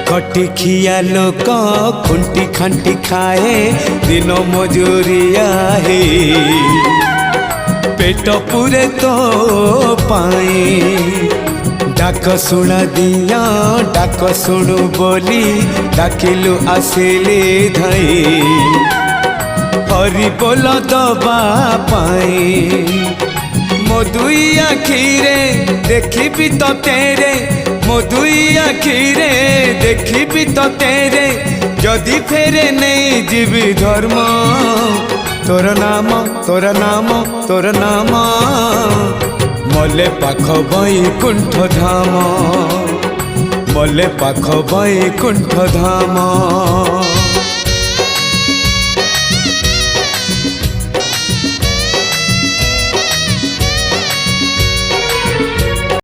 खटी खिया लोक खुंटी खांटी खाए दिन मजूरिया है पेट पूरे तो पाए डाक शुणा दिया डाक शुणु बोली डाकिलु आसिले धाई हरि बोल दबा पाए मो दुई आखिरे देखी तो तेरे मो दुई आखिरे देखी तो तेरे जदि फेरे नहीं जीवी धर्म तोर नाम तोर नाम तोर नाम मले पाख बैकुंठ धाम मले पाख बैकुंठ धाम।